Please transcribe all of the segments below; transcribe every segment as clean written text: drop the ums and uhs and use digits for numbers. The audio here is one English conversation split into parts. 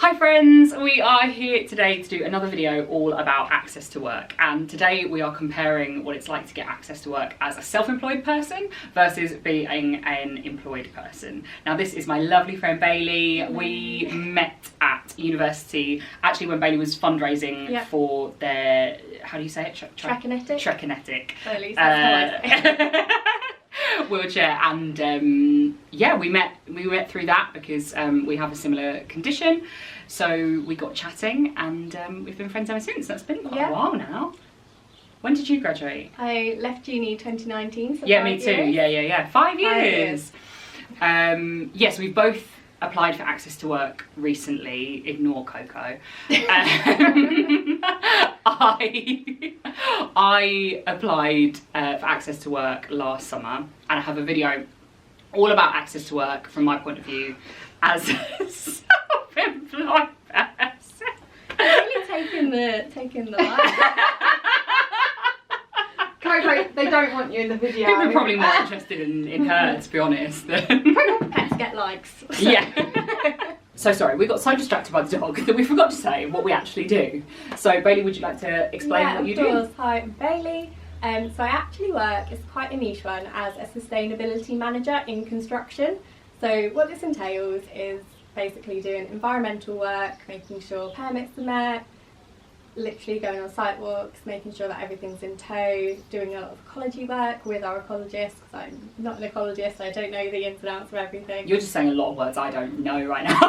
Hi friends, we are here today to do another video all about access to work, and today we are comparing what it's like to get access to work as a self-employed person versus being an employed person. Now this is my lovely friend Bailey. We met at university, actually when Bailey was fundraising for their, how do you say it? Chronically. Chronically. At least that's how I say it. Wheelchair, and yeah, we met through that because we have a similar condition, so we got chatting, and we've been friends ever since. That's been quite a while now. When did you graduate? I left uni 2019. So yeah, me too. Years. Yeah. 5 years. Yes, we've both applied for access to work recently. Ignore Coco. I applied for access to work last summer, and I have a video all about access to work from my point of view as a self-employed person. Really taking the light. Coco, they don't want you in the video. People are probably more interested in her, to be honest. Coco pets get likes. Yeah. So sorry, we got so distracted by the dog that we forgot to say what we actually do. So Bailey, would you like to explain what you do? Yeah, of course. Hi, I'm Bailey. So I actually work, it's quite a niche one, as a sustainability manager in construction. So what this entails is basically doing environmental work, making sure permits are met, literally going on site walks, making sure that everything's in tow, doing a lot of ecology work with our ecologists, because I'm not an ecologist, so I don't know the ins and outs of everything. You're just saying a lot of words I don't know right now.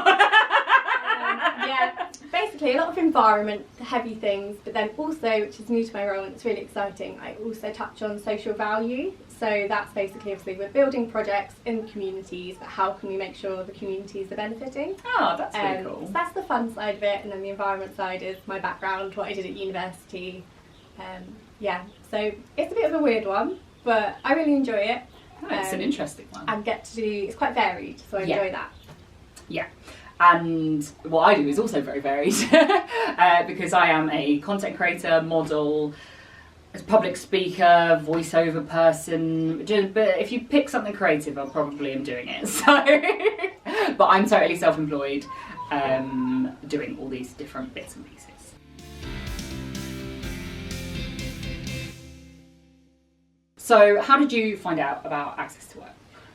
Yeah, basically a lot of environment heavy things, but then also, which is new to my role and it's really exciting, I also touch on social value. So that's basically, obviously, we're building projects in communities, but how can we make sure the communities are benefiting? Oh, that's really cool. So that's the fun side of it, and then the environment side is my background, what I did at university. Yeah, so it's a bit of a weird one, but I really enjoy it. Oh, it's an interesting one. And get to do, it's quite varied, so I enjoy that. Yeah. And what I do is also very varied because I am a content creator, model, public speaker, voiceover person. But if you pick something creative, I probably am doing it. So, but I'm totally self-employed, doing all these different bits and pieces. So, how did you find out about access to work?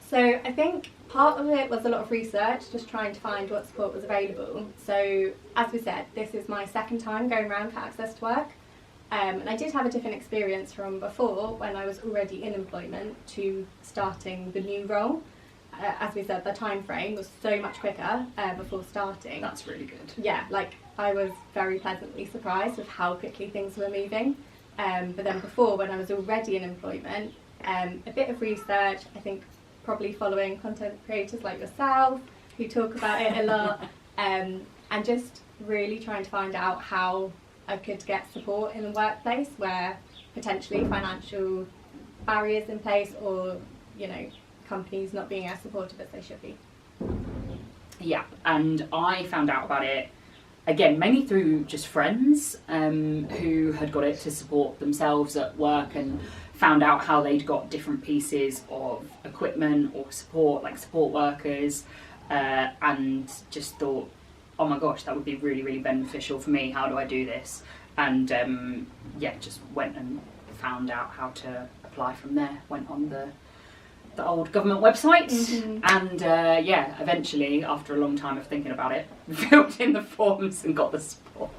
So I think part of it was a lot of research, just trying to find what support was available. So as we said, this is my second time going around for access to work. And I did have a different experience from before when I was already in employment to starting the new role. As we said, the time frame was so much quicker before starting. That's really good. Yeah, like I was very pleasantly surprised with how quickly things were moving. But then before, when I was already in employment, a bit of research, I think probably following content creators like yourself who talk about it a lot, and just really trying to find out how I could get support in a workplace where potentially financial barriers in place, or companies not being as supportive as they should be. Yeah, and I found out about it again mainly through just friends who had got it to support themselves at work, and found out how they'd got different pieces of equipment or support, like support workers, and just thought, oh my gosh, that would be really, really beneficial for me. How do I do this? And yeah, just went and found out how to apply from there. Went on the old government website, and yeah, eventually, after a long time of thinking about it, filled in the forms and got the support.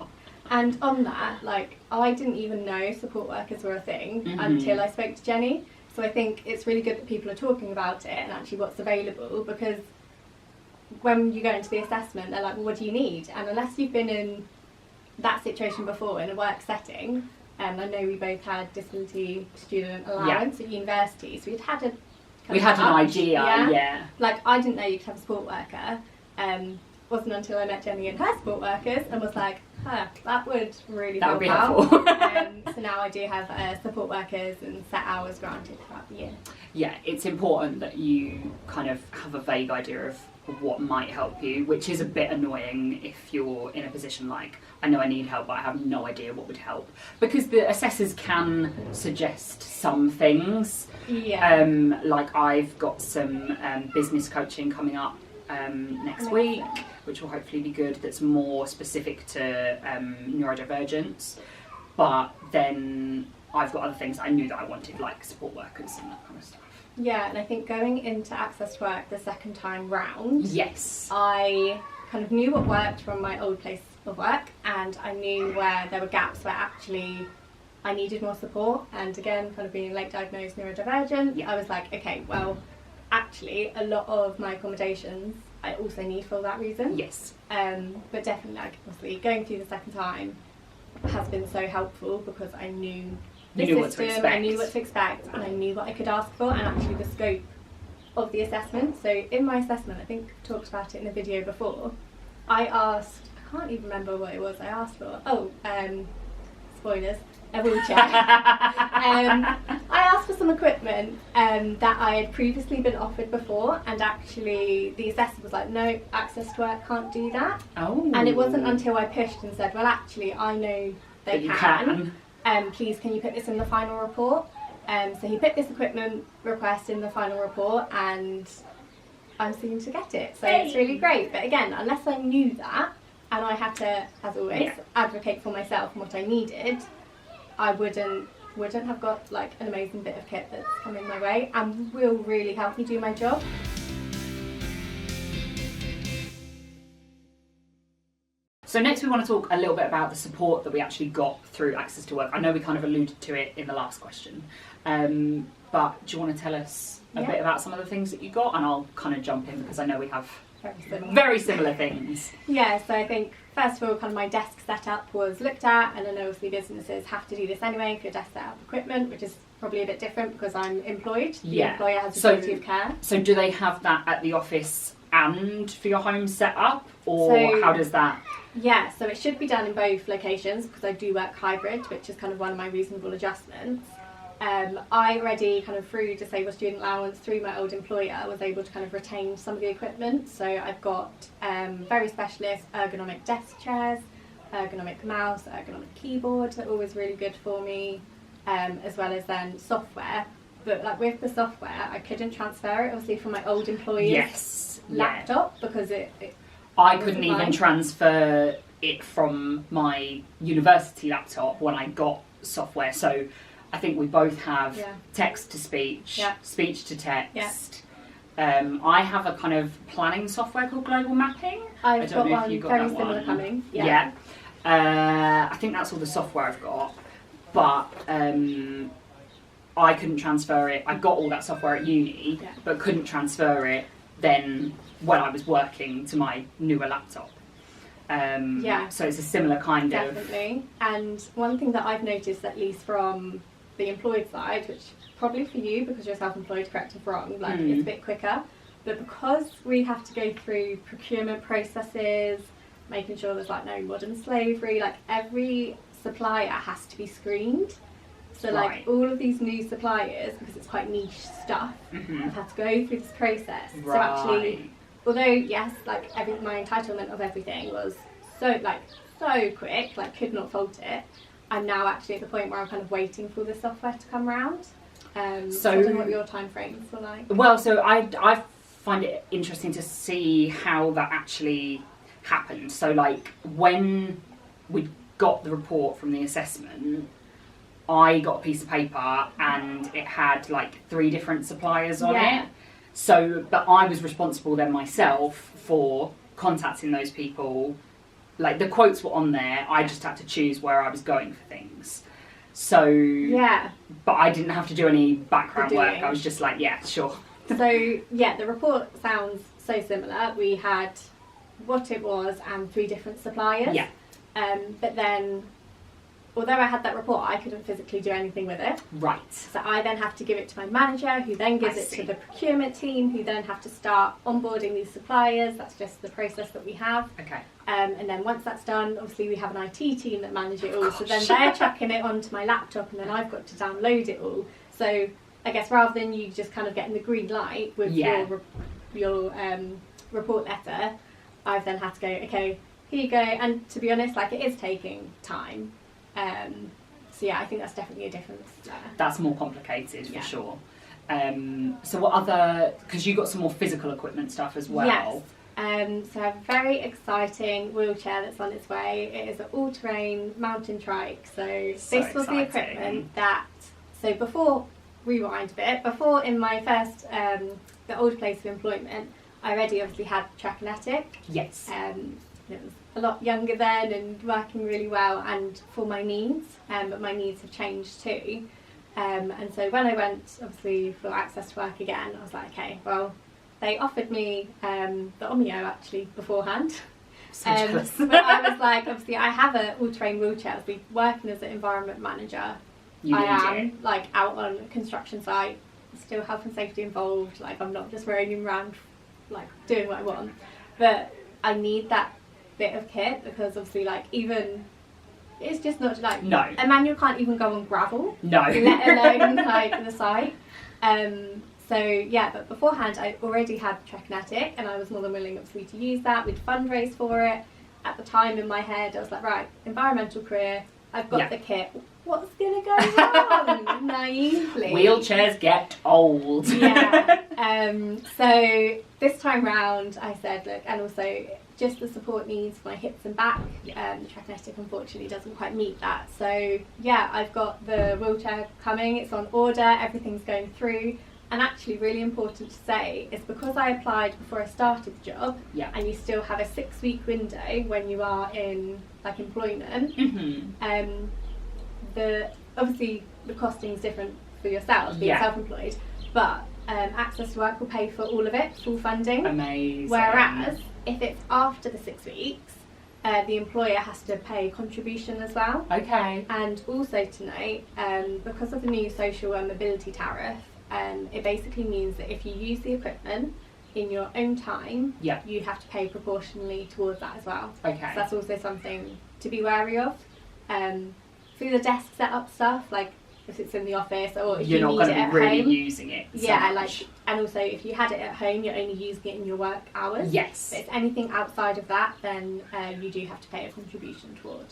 And on that, like, I didn't even know support workers were a thing until I spoke to Jenny. So I think it's really good that people are talking about it and actually what's available, because when you go into the assessment, they're like, well, what do you need? And unless you've been in that situation before in a work setting, and I know we both had disability student allowance at university, so we'd had a we had an idea, yeah. Like, I didn't know you could have a support worker. Wasn't until I met Jenny and her support workers and was like, that would really help out. So now I do have support workers and set hours granted throughout the year. Yeah, it's important that you kind of have a vague idea of what might help you, which is a bit annoying if you're in a position like, I know I need help, but I have no idea what would help. Because the assessors can suggest some things. Yeah. Like I've got some business coaching coming up next week, which will hopefully be good, that's more specific to neurodivergence. But then I've got other things I knew that I wanted, like support workers and that kind of stuff. Yeah, and I think going into Access to Work the second time round, yes, I kind of knew what worked from my old place of work, and I knew where there were gaps where actually I needed more support. And again, kind of being late diagnosed neurodivergent, I was like, okay, well, actually a lot of my accommodations I also need for that reason. Yes. But definitely, like, obviously going through the second time has been so helpful because I knew the system, I knew what to expect, and I knew what I could ask for, and actually the scope of the assessment. So in my assessment, I think I talked about it in the video before, I asked, I can't even remember what it was I asked for. Spoilers, a wheelchair. I asked for some equipment that I had previously been offered before, and actually the assessor was like, no, Access to Work can't do that. Oh. And it wasn't until I pushed and said, well, actually, I know they can. Please, can you put this in the final report? So he put this equipment request in the final report, and I'm soon to get it. So it's really great. But again, unless I knew that, and I had to, as always, advocate for myself and what I needed, I wouldn't have got like an amazing bit of kit that's coming my way and will really help me do my job. So next we want to talk a little bit about the support that we actually got through Access to Work. I know we kind of alluded to it in the last question, but do you want to tell us a bit about some of the things that you got? And I'll kind of jump in because I know we have very similar things. Yeah, so I think first of all, kind of my desk setup was looked at, and I know obviously businesses have to do this anyway for your desk setup equipment, which is probably a bit different because I'm employed. The employer has a duty of care. So do they have that at the office and for your home setup, or how does that? Yeah, so it should be done in both locations because I do work hybrid, which is kind of one of my reasonable adjustments. I already kind of through disabled student allowance through my old employer was able to kind of retain some of the equipment. So I've got very specialist ergonomic desk chairs, ergonomic mouse, ergonomic keyboard that are always really good for me, as well as then software. But like with the software, I couldn't transfer it obviously from my old employer's laptop because I couldn't even transfer it from my university laptop when I got software. So I think we both have text to speech, speech to text. I have a kind of planning software called Global Mapping. I don't know if you got that one. Very similar coming. Yeah. I think that's all the software I've got, but I couldn't transfer it. I got all that software at uni, but couldn't transfer it then when I was working to my newer laptop. So it's a similar kind of... Definitely. And one thing that I've noticed, at least from the employed side, which probably for you, because you're self-employed, correct if wrong, like it's a bit quicker, but because we have to go through procurement processes, making sure there's like no modern slavery, like every supplier has to be screened. So like all of these new suppliers, because it's quite niche stuff, have had to go through this process. So actually, although yes, like my entitlement of everything was so quick, like could not fault it, I'm now actually at the point where I'm kind of waiting for the software to come round. So I don't know what your time frames were like. Well, so I find it interesting to see how that actually happened. So like when we got the report from the assessment, I got a piece of paper and it had like 3 different suppliers on it. So, but I was responsible then myself for contacting those people. Like the quotes were on there, I just had to choose where I was going for things. So, but I didn't have to do any background work. I was just like, yeah, sure. So, yeah, the report sounds so similar. We had what it was and 3 different suppliers. Yeah. But then, although I had that report, I couldn't physically do anything with it. Right. So I then have to give it to my manager, who then gives it to the procurement team, who then have to start onboarding these suppliers. That's just the process that we have. Okay. And then once that's done, obviously we have an IT team that manage it all. So then they're chucking it onto my laptop, and then I've got to download it all. So I guess rather than you just kind of getting the green light with your report letter, I've then had to go, okay, here you go. And to be honest, like it is taking time. So yeah, I think that's definitely a difference there. That's more complicated for sure. So what other, because you got some more physical equipment stuff as well. Yes. So I have a very exciting wheelchair that's on its way. It is an all-terrain mountain trike. So this was the equipment that, so before, rewind a bit, before in my first, the old place of employment, I already obviously had Chronically. Yes. It was a lot younger then and working really well and for my needs, but my needs have changed too. And so when I went obviously for access to work again, I was like, okay, well, they offered me the Omeo actually beforehand. So jealous. But I was like, obviously I have an all-terrain wheelchair. I've been working as an environment manager. I am like out on a construction site, still health and safety involved. Like I'm not just roaming around like doing what I want, but I need that bit of kit because obviously like even it's just not like no, a manual can't even go on gravel, no, let alone like the site. So yeah, but beforehand I already had Chronically and I was more than willing obviously to use that. We'd fundraise for it. At the time in my head I was like, right, environmental career, I've got the kit, what's gonna go wrong? Naively, wheelchairs get old. Yeah. So this time round I said, look, and also just the support needs for my hips and back. The Chronically unfortunately doesn't quite meet that. So yeah, I've got the wheelchair coming, it's on order, everything's going through. And actually really important to say is because I applied before I started the job, and you still have a 6-week window when you are in like employment, obviously the costing is different for yourself being self-employed, but Access to Work will pay for all of it, full funding. Amazing. Whereas if it's after the 6 weeks, the employer has to pay contribution as well. Okay. And also to note, because of the new social and mobility tariff, it basically means that if you use the equipment in your own time, you have to pay proportionally towards that as well. Okay. So that's also something to be wary of. For the desk setup stuff, like if it's in the office or if you're you not need going it to be at really home, using it. So much. like, and also if you had it at home, you're only using it in your work hours. Yes. But if anything outside of that, then you do have to pay a contribution toward.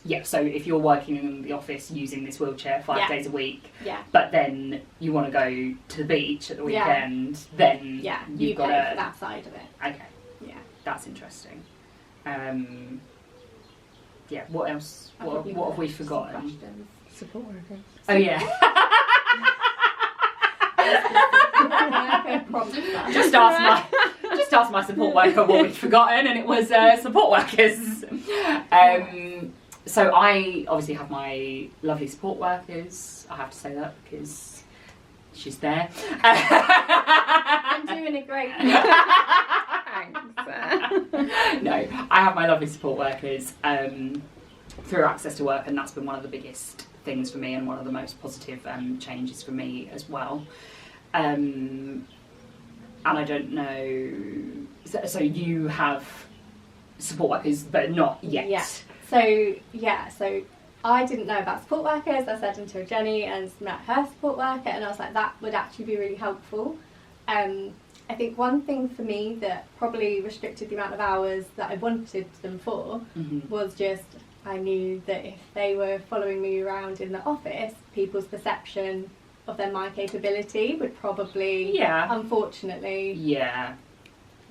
Yeah, so if you're working in the office using this wheelchair 5 days a week, Yeah. but then you want to go to the beach at the weekend, then you got pay for that side of it. Okay. Yeah. That's interesting. Yeah, what else? What have we forgotten? Questions. Support workers. Oh yeah. Just ask my support worker what we'd forgotten, and it was support workers. So I obviously have my lovely support workers. I have to say that because she's there. I'm doing it great. Thanks. No, I have my lovely support workers through Access to Work, and that's been one of the biggest things for me and one of the most positive changes for me as well. And I don't know, so you have support workers but not yet. Yeah. So I didn't know about support workers. I said until Jenny and met her support worker, and I was like, that would actually be really helpful. I think one thing for me that probably restricted the amount of hours that I wanted them for was just I knew that if they were following me around in the office, people's perception of their my capability would probably, unfortunately,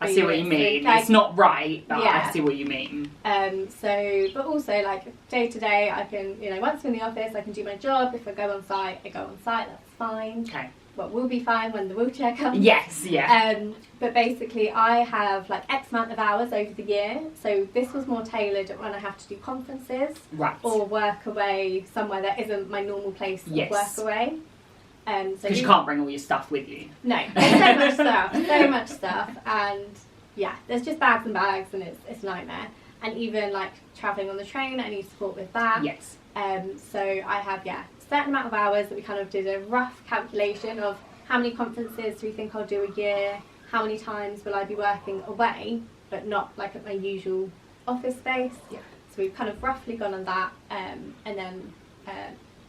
I see what you mean. Like, it's not right, but I see what you mean. But also like day to day, I can, once I'm in the office, I can do my job. If I go on site, that's fine. Okay. But we'll be fine when the wheelchair comes. Yes, yeah. But basically I have like X amount of hours over the year. So this was more tailored when I have to do conferences. Right. Or work away somewhere that isn't my normal place of work away. Because you can't bring all your stuff with you. No, there's so much stuff. And yeah, there's just bags and bags and it's a nightmare. And even like travelling on the train, I need support with that. Yes. So I have, certain amount of hours that we kind of did a rough calculation of how many conferences do we think I'll do a year, how many times will I be working away, but not like at my usual office space. Yeah. So we've kind of roughly gone on that, and then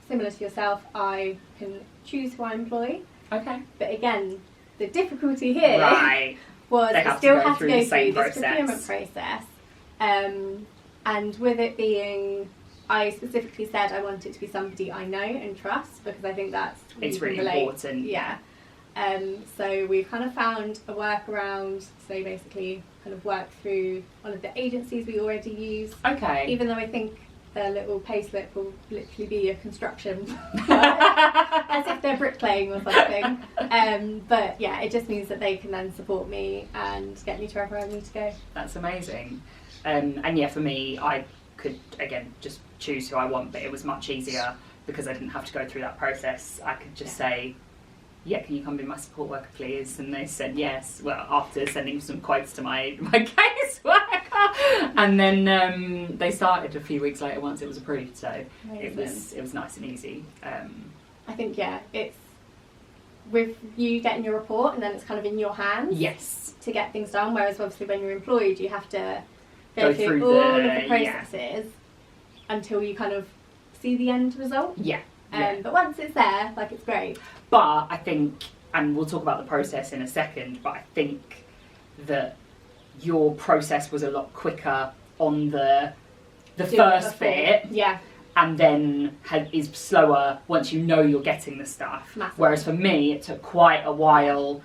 similar to yourself, I can choose who I employ. Okay. But again, the difficulty here was they I still have to go the through same this procurement process, and with it being, I specifically said I want it to be somebody I know and trust because I think that's really important. Yeah. So we've kind of found a workaround. So basically, kind of work through one of the agencies we already use. Okay. Even though I think their little payslip will literally be a construction as if they're bricklaying or something. But yeah, it just means that they can then support me and get me to wherever I need to go. That's amazing. And yeah, for me, I could, again, just choose who I want, but it was much easier because I didn't have to go through that process. I could just say, yeah, can you come be my support worker, please? And they said yes. Well, after sending some quotes to my caseworker, and then they started a few weeks later once it was approved. So it was nice and easy. I think it's with you getting your report, and then it's kind of in your hands. Yes. To get things done. Whereas obviously when you're employed, you have to go through all of the processes until you kind of see the end result. Yeah. But once it's there, like, it's great. But I think, and we'll talk about the process in a second, but I think that your process was a lot quicker on the first bit. Yeah. And then is slower once you know you're getting the stuff. Massively. Whereas for me, it took quite a while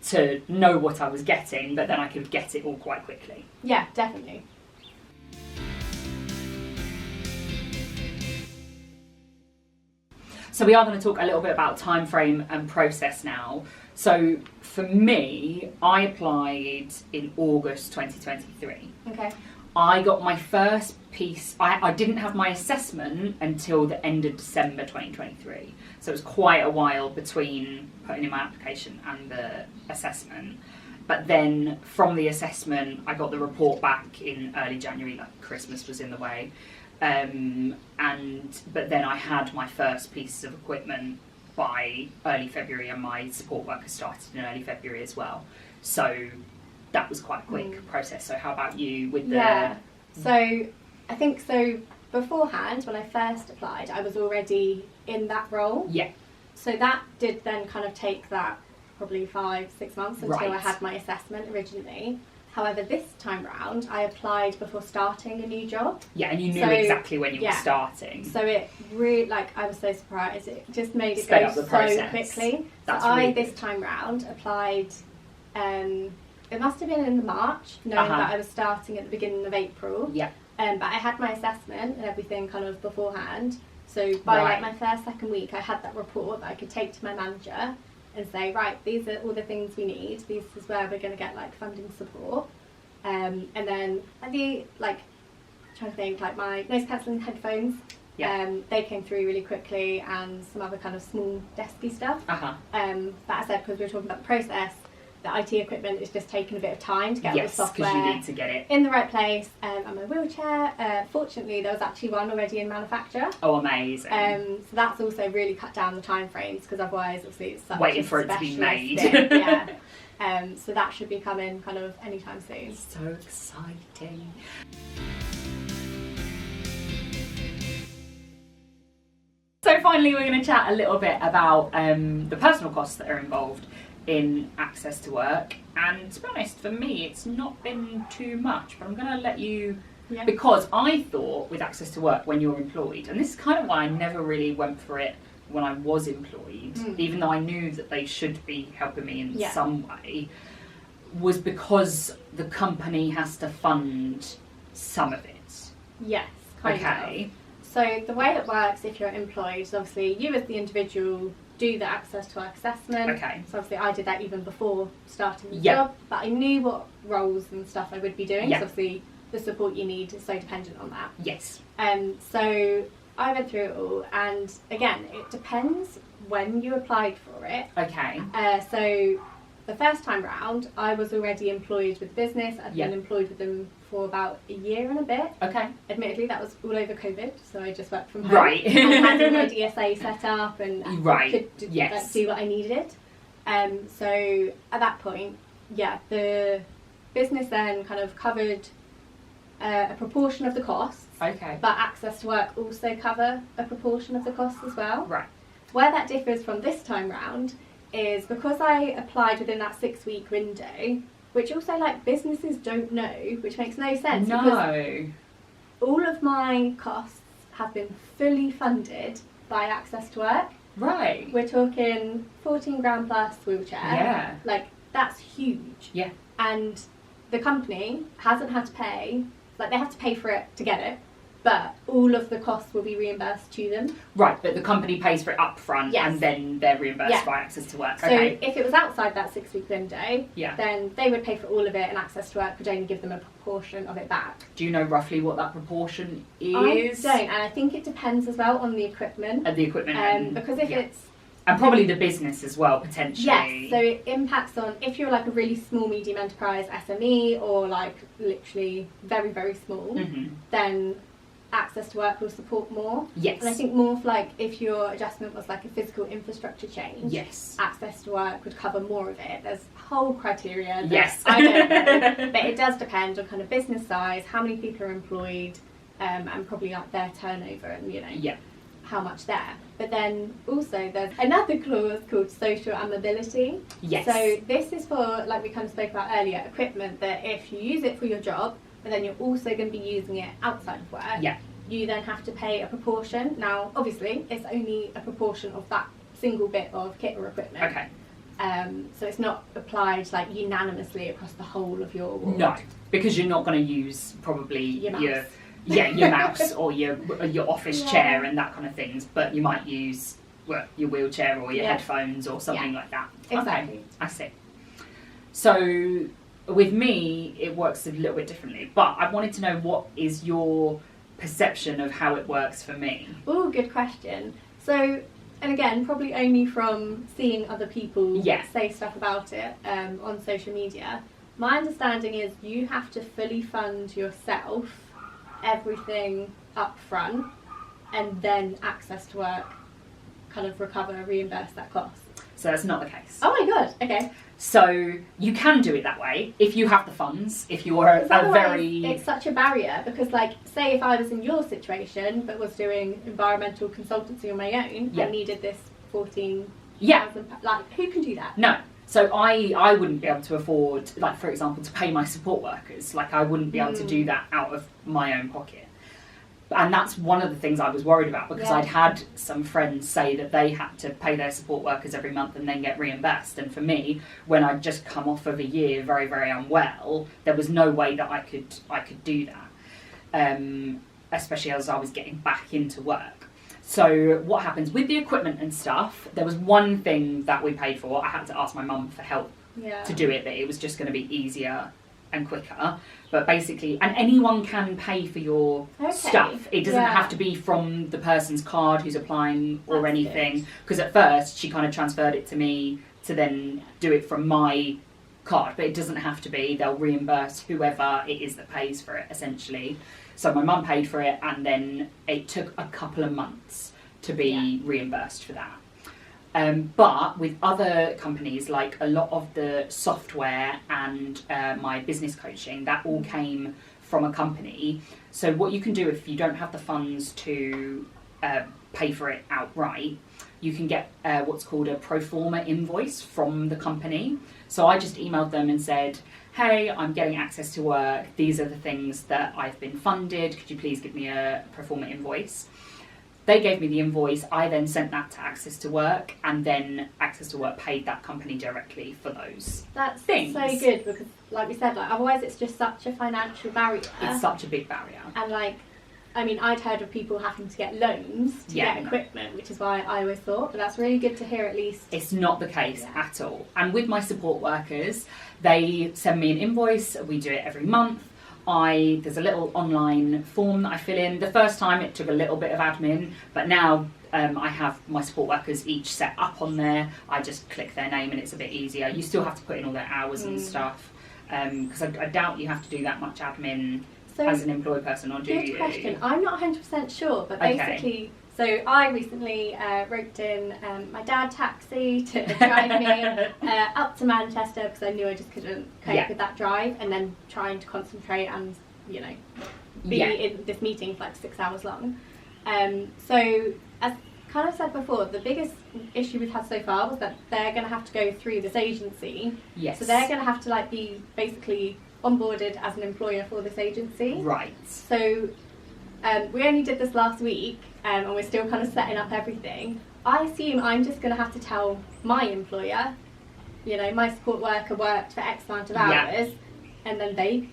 to know what I was getting, but then I could get it all quite quickly. Yeah, definitely. So we are going to talk a little bit about time frame and process now. So for me, I applied in August 2023. Okay. I got my first piece, I didn't have my assessment until the end of December 2023. So it was quite a while between putting in my application and the assessment. But then from the assessment, I got the report back in early January, like Christmas was in the way. But then I had my first pieces of equipment by early February, and my support worker started in early February as well. So that was quite a quick process. So how about you with the... Yeah, so I think so beforehand, when I first applied, I was already in that role. Yeah. So that did then kind of take that probably 5-6 months until I Right. had my assessment originally. However, this time round, I applied before starting a new job. Yeah, and you knew So, exactly when you were yeah. starting. So it really, like, I was so surprised. It just made it Sped go up the so process. quickly. That's so really I, this good. time round, applied, it must have been in March, knowing that I was starting at the beginning of April. Yeah. But I had my assessment and everything kind of beforehand. So by Right. like my second week, I had that report that I could take to my manager and say, right, these are all the things we need. This is where we're going to get like funding support. And then trying to think, like my noise cancelling headphones. Yeah. They came through really quickly, and some other kind of small desky stuff. Uh-huh. But I said, because we were talking about the process, the IT equipment is just taking a bit of time to get all the Yes, software because you need to get it. in the right place. And my wheelchair, fortunately, there was actually one already in manufacture. Oh, amazing. So that's also really cut down the time frames, because otherwise, obviously, it's such Waiting a for it to be specialist made. thing, yeah. So that should be coming kind of anytime soon. So exciting. So finally, we're going to chat a little bit about the personal costs that are involved in access to work. And to be honest, for me, it's not been too much, but I'm going to let you... Yeah. Because I thought with access to work when you're employed, and this is kind of why I never really went for it when I was employed, even though I knew that they should be helping me in some way, was because the company has to fund some of it. Yes, kind of. So the way it works if you're employed is obviously you as the individual do the access to work assessment. Okay. So obviously I did that even before starting the Yeah. job, but I knew what roles and stuff I would be doing. Yeah. So obviously the support you need is so dependent on that. Yes. So I went through it all, and again, it depends when you applied for it. Okay. So the first time round, I was already employed with business. I'd been employed with them for about a year and a bit. Okay. Admittedly, that was all over COVID, so I just worked from home. Right. And had all my DSA set up and Right. could Yes. do what I needed. So at that point, the business then kind of covered a proportion of the costs, Okay. but access to work also cover a proportion of the costs as well. Right. Where that differs from this time round is because I applied within that 6-week window, which also like businesses don't know, which makes no sense. Because No. all of my costs have been fully funded by access to work. Right. We're talking 14 grand plus wheelchair. Yeah. Like, that's huge. Yeah. And the company hasn't had to pay, like they have to pay for it to get it, but all of the costs will be reimbursed to them. Right, but the company pays for it up front Yes. and then they're reimbursed Yeah. by Access to Work. So Okay. if it was outside that 6-week window, Yeah. then they would pay for all of it, and Access to Work would only give them a proportion of it back. Do you know roughly what that proportion is? I don't, and I think it depends as well on the equipment. Of the equipment and, Because if yeah. it's and probably the business as well, potentially. yes, so it impacts on if you're like a really small medium enterprise SME or like literally very very small, Mhm. then Access to Work will support more. Yes. And I think more for like if your adjustment was like a physical infrastructure change, Yes. Access to Work would cover more of it. There's whole criteria that Yes. I don't know, but it does depend on kind of business size, how many people are employed, and probably like their turnover and Yeah. how much there. But then also there's another clause called social and mobility. Yes. So this is for, like we kind of spoke about earlier, equipment that if you use it for your job, but then you're also going to be using it outside of work, Yeah. you then have to pay a proportion. Now, obviously, it's only a proportion of that single bit of kit or equipment. Okay. So it's not applied like unanimously across the whole of your award. No, because you're not going to use probably Your mouse. your mouse or your office Yeah. chair and that kind of things, but you might use your wheelchair or your Yeah. headphones or something like that. Exactly. Okay, I see. So with me, it works a little bit differently, but I wanted to know what is your perception of how it works for me. Oh, good question. So, and again, probably only from seeing other people Yeah. say stuff about it on social media. My understanding is you have to fully fund yourself, everything up front, and then Access to Work kind of recover, reimburse that cost. So that's not the case. Oh my god, okay. So you can do it that way if you have the funds, if you are Because a otherwise very... it's such a barrier because, like, say if I was in your situation but was doing environmental consultancy on my own Yeah. and needed this 14,000, Yeah. like, who can do that? No. So I wouldn't be able to afford, like, for example, to pay my support workers. Like, I wouldn't be able to do that out of my own pocket. And that's one of the things I was worried about because Yeah. I'd had some friends say that they had to pay their support workers every month and then get reimbursed. And for me, when I'd just come off of a year very, very unwell, there was no way that I could do that, especially as I was getting back into work. So what happens with the equipment and stuff, there was one thing that we paid for. I had to ask my mum for help Yeah. to do it, but it was just going to be easier and quicker. But basically, and anyone can pay for your Okay. stuff. It doesn't Yeah. have to be from the person's card who's applying or That's anything. Because at first she kind of transferred it to me to then do it from my card, but it doesn't have to be. They'll reimburse whoever it is that pays for it, essentially. So my mum paid for it, and then it took a couple of months to be reimbursed for that. But with other companies, like a lot of the software and my business coaching, that all came from a company. So what you can do if you don't have the funds to pay for it outright, you can get what's called a pro forma invoice from the company. So I just emailed them and said, hey, I'm getting Access to Work. These are the things that I've been funded. Could you please give me a pro forma invoice? They gave me the invoice. I then sent that to Access to Work, and then Access to Work paid that company directly for those. That's things. so good because, like we said, like otherwise it's just such a financial barrier. It's such a big barrier. And like, I mean, I'd heard of people having to get loans to Yeah, get no. equipment, which is why I always thought, but that's really good to hear at least. It's not the case Yeah. at all. And with my support workers, they send me an invoice. We do it every month. There's a little online form that I fill in. The first time it took a little bit of admin, but now I have my support workers each set up on there. I just click their name and it's a bit easier. You still have to put in all their hours and stuff, because I doubt you have to do that much admin So, as an employed person, or do good you? question. I'm not 100% sure, but Okay. basically, so I recently roped in my dad taxi to drive me up to Manchester because I knew I just couldn't cope Yeah. with that drive, and then trying to concentrate and, you know, be Yeah. in this meeting for like 6 hours long. So, as kind of said before, the biggest issue we've had so far was that they're going to have to go through this agency. Yes. So they're going to have to like be basically onboarded as an employer for this agency. Right. So we only did this last week, and we're still kind of setting up everything. I assume I'm just going to have to tell my employer, you know, my support worker worked for X amount of Yeah. hours, and then they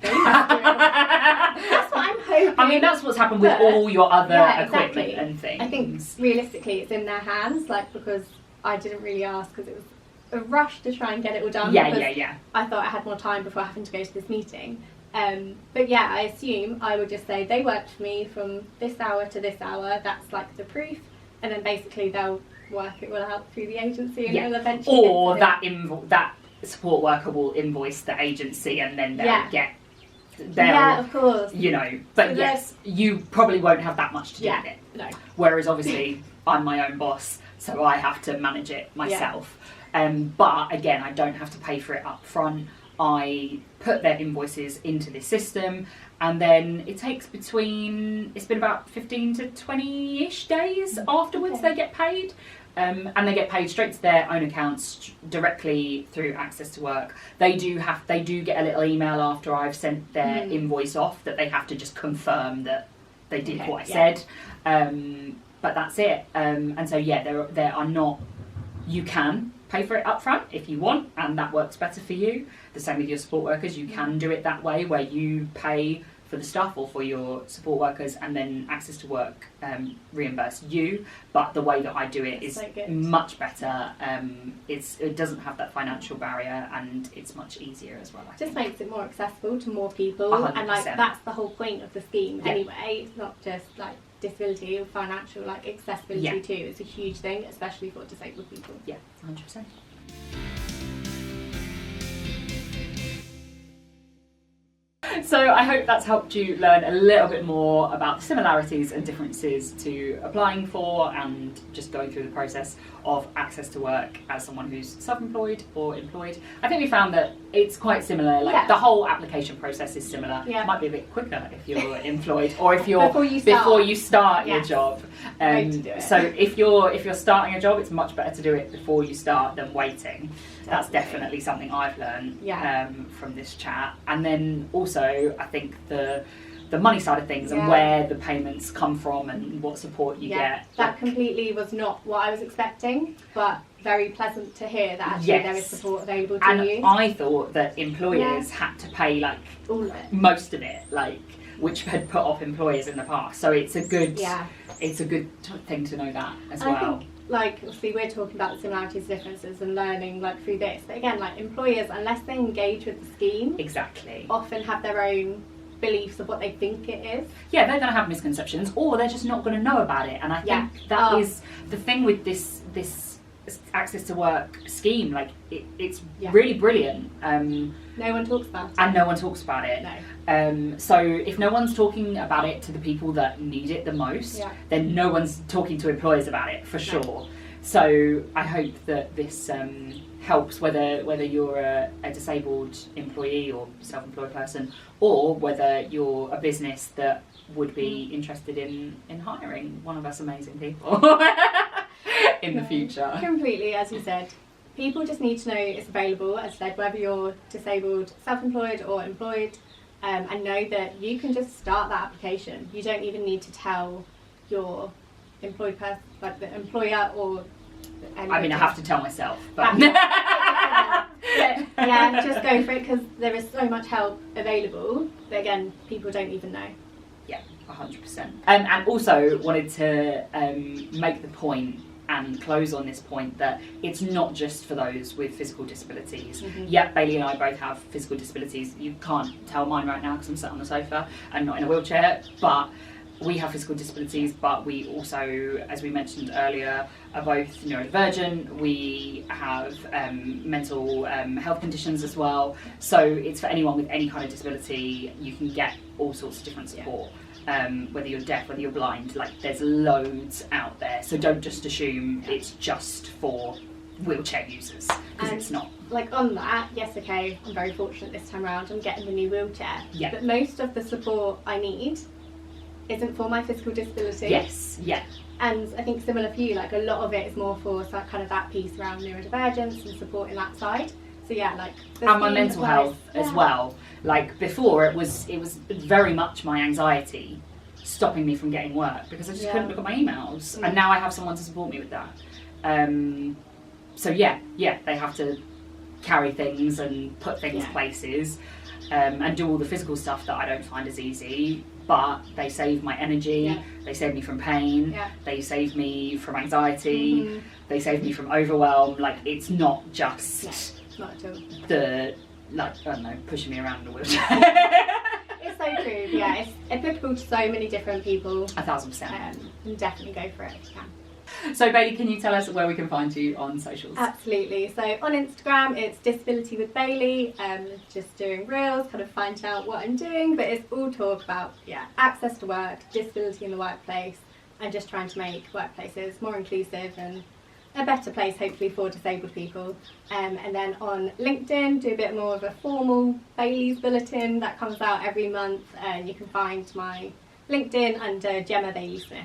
must do it. That's what I'm hoping. I mean, that's what's happened with all your other equipment exactly. and things. I think realistically it's in their hands, like, because I didn't really ask because it was a rush to try and get it all done. Yeah. I thought I had more time before having to go to this meeting. But yeah, I assume I would just say they worked for me from this hour to this hour. That's like the proof, and then basically they'll work it all out through the agency, and it'll eventually. Or that support worker will invoice the agency, and then they'll get. Yeah, of course. You know, but So yes, you probably won't have that much to do with it. No. Whereas obviously I'm my own boss, so I have to manage it myself. But again, I don't have to pay for it up front. I put their invoices into this system, and then it takes it's been about 15 to 20-ish days afterwards they get paid. And they get paid straight to their own accounts directly through Access to Work. They do get a little email after I've sent their invoice off that they have to just confirm that they did what I said. But that's it. And so there are not. You can pay for it up front if you want, and that works better for you. The same with your support workers. You can do it that way, where you pay for the stuff or for your support workers, and then Access to Work reimburse you. But the way that I do it is much better. It doesn't have that financial barrier, and it's much easier as well. Just makes it more accessible to more people, 100%. and like that's the whole point of the scheme anyway. It's not just like disability or financial, like accessibility too. It's a huge thing, especially for disabled people. Yeah, 100%. So I hope that's helped you learn a little bit more about the similarities and differences to applying for and just going through the process of Access to Work as someone who's self-employed or employed. I think we found that it's quite similar, the whole application process is similar. It might be a bit quicker if you're employed or if you're before you start your job. So if you're starting a job, it's much better to do it before you start than waiting. That's definitely something I've learned from this chat. And then also, I think the money side of things and where the payments come from and what support you get. That completely was not what I was expecting, but very pleasant to hear that actually there is support available to you. And I thought that employers had to pay like all of it. Most of it, like which had put off employers in the past. So it's a good thing to know that as well. I think, like, obviously we're talking about the similarities, differences and learning like through this, but again, like employers, unless they engage with the scheme, often have their own beliefs of what they think it is. Yeah, they're going to have misconceptions, or they're just not going to know about it. And I think that is the thing with this Access to Work scheme. Like it's really brilliant. No one talks about it. And no one talks about it. No. So if no one's talking about it to the people that need it the most, then no one's talking to employers about it for sure. So I hope that this helps, whether you're a disabled employee or self-employed person, or whether you're a business that would be interested in hiring one of us amazing people in the future. Completely, as you said. People just need to know it's available, as I said, whether you're disabled, self-employed or employed, and know that you can just start that application. You don't even need to tell your employed person, like the employer or... I mean, I have to tell myself, but... just go for it, because there is so much help available that, again, people don't even know. Yeah, 100%. And also wanted to make the point and close on this point that it's not just for those with physical disabilities. Yeah, Bailey and I both have physical disabilities. You can't tell mine right now because I'm sat on the sofa and not in a wheelchair, but we have physical disabilities, but we also, as we mentioned earlier, are both neurodivergent. We have mental health conditions as well. So it's for anyone with any kind of disability. You can get all sorts of different support. Whether you're deaf, whether you're blind, like there's loads out there. So don't just assume it's just for wheelchair users, because it's not. Like on that, yes, okay, I'm very fortunate this time around. I'm getting the new wheelchair. But most of the support I need isn't for my physical disability. Yes, yeah. And I think similar for you, like a lot of it is more for kind of that piece around neurodivergence and supporting that side. So yeah, like and my mental health as well. Like before, it was very much my anxiety stopping me from getting work because I just couldn't look at my emails. And now I have someone to support me with that. So yeah, they have to carry things and put things Yeah. places, and do all the physical stuff that I don't find as easy. But they save my energy, Yeah. they save me from pain, Yeah. they save me from anxiety, Mhm. they save me from overwhelm. Like, it's not just No, not at all. the, like, I don't know, pushing me around in a wheelchair. It's so true. Yeah, it's applicable to so many different people. 1,000%. And definitely go for it if you can. So Bailey, can you tell us where we can find you on socials? Absolutely. So on Instagram, it's Disability with Bailey. Just doing reels, kind of finding out what I'm doing, but it's all talk about access to work, disability in the workplace, and just trying to make workplaces more inclusive and a better place, hopefully, for disabled people. And then on LinkedIn, do a bit more of a formal Bailey's bulletin that comes out every month, and you can find my LinkedIn under Gemma Bailey Smith.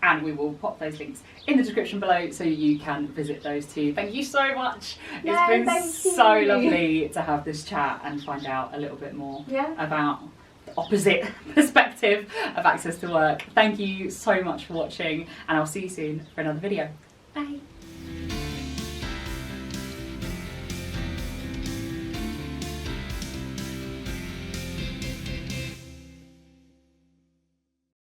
And we will pop those links in the description below so you can visit those too. Thank you so much. No, It's been thank so you. lovely to have this chat and find out a little bit more Yeah. about the opposite perspective of access to work. Thank you so much for watching, and I'll see you soon for another video.